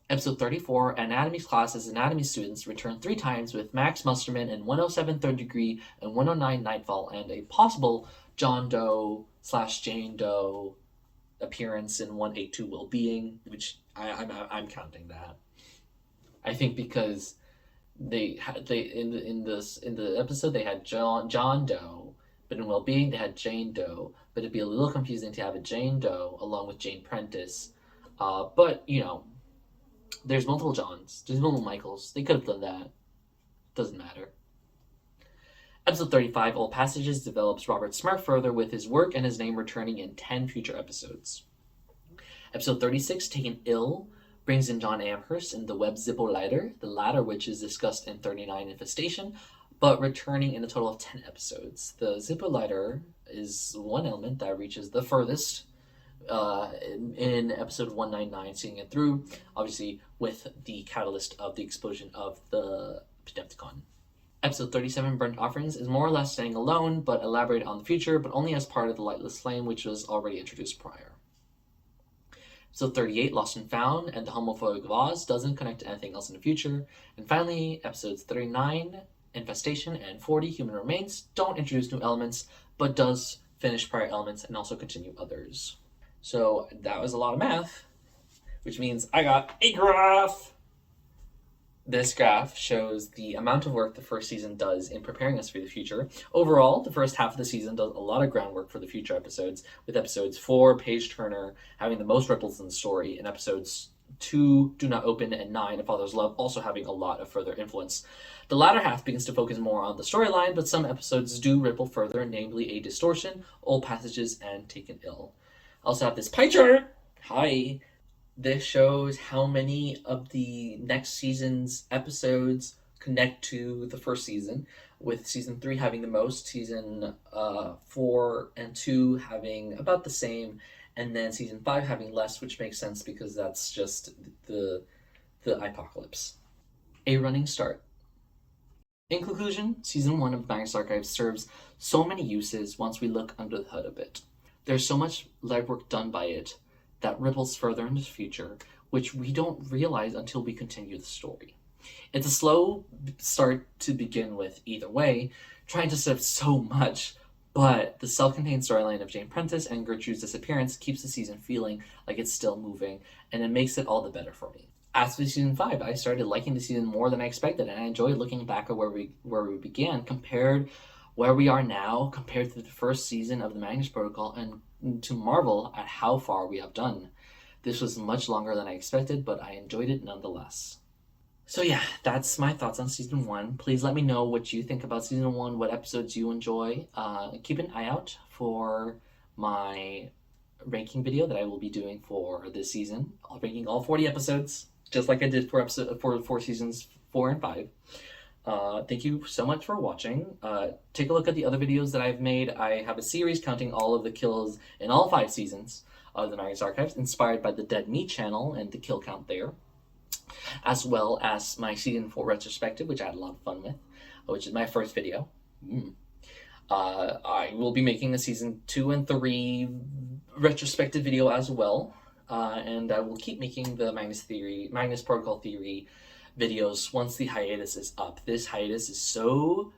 Episode 34, Anatomy's Classes, Anatomy students return 3 times with Max Musterman in 107 Third Degree and 109 Nightfall, and a possible John Doe / Jane Doe appearance in 182 Wellbeing, which I'm counting that. I think because in the episode they had John Doe, but in Wellbeing they had Jane Doe. But it'd be a little confusing to have a Jane Doe along with Jane Prentiss. But you know, there's multiple Johns, there's multiple Michaels. They could have done that. Doesn't matter. Episode 35, Old Passages, develops Robert Smirk further with his work and his name returning in 10 future episodes. Episode 36, Taken Ill, brings in John Amherst and the web Zippo-Lighter, the latter which is discussed in 39 Infestation, but returning in a total of 10 episodes. The Zippo-Lighter is one element that reaches the furthest in episode 199, Seeing It Through, obviously with the catalyst of the explosion of the Pneumaticon. Episode 37, Burnt Offerings, is more or less staying alone, but elaborate on the future, but only as part of the Lightless Flame, which was already introduced prior. Episode 38, Lost and Found, and the Homophobic Vase, doesn't connect to anything else in the future. And finally, episodes 39, Infestation, and 40, Human Remains, don't introduce new elements, but does finish prior elements and also continue others. So that was a lot of math, which means I got a graph! This graph shows the amount of work the first season does in preparing us for the future. Overall, the first half of the season does a lot of groundwork for the future episodes, with episodes 4, Page Turner, having the most ripples in the story, and episodes 2 Do Not Open, and 9 A Father's Love also having a lot of further influence. The latter half begins to focus more on the storyline, but some episodes do ripple further, namely A Distortion, Old Passages, and Taken Ill. I also have this pie chart. Hi. This shows how many of the next season's episodes connect to the first season, with season 3 having the most, season 4 and 2 having about the same, and then season 5 having less, which makes sense because that's just the apocalypse. A running start. In conclusion, season 1 of Magnus Archives serves so many uses once we look under the hood a bit. There's so much legwork done by it that ripples further into the future, which we don't realize until we continue the story. It's a slow start to begin with either way, trying to set up so much, but the self-contained storyline of Jane Prentiss and Gertrude's disappearance keeps the season feeling like it's still moving, and it makes it all the better for me. As for season 5, I started liking the season more than I expected, and I enjoyed looking back at where we began, compared where we are now, compared to the first season of the Magnus Protocol, and to marvel at how far we have done. This was much longer than I expected, but I enjoyed it nonetheless. So yeah, that's my thoughts on season 1. Please let me know what you think about season 1, what episodes you enjoy. Keep an eye out for my ranking video that I will be doing for this season. I'll ranking all 40 episodes, just like I did for seasons 4 and 5. Thank you so much for watching. Take a look at the other videos that I've made. I have a series counting all of the kills in all 5 seasons of the Magnus Archives, inspired by the Dead Meat channel and the kill count there, as well as my season 4 retrospective, which I had a lot of fun with, which is my first video. I will be making a season 2 and 3 retrospective video as well, and I will keep making the Magnus Protocol theory videos once the hiatus is up. This hiatus is so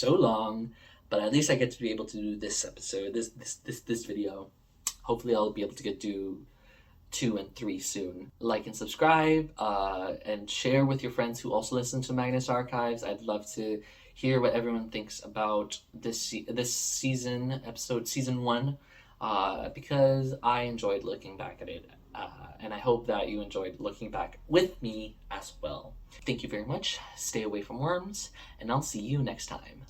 long, but at least I get to be able to do this episode, this video. Hopefully I'll be able to do 2 and 3 soon. Like and subscribe, and share with your friends who also listen to Magnus Archives. I'd love to hear what everyone thinks about this season, season 1, because I enjoyed looking back at it. And I hope that you enjoyed looking back with me as well. Thank you very much. Stay away from worms, and I'll see you next time.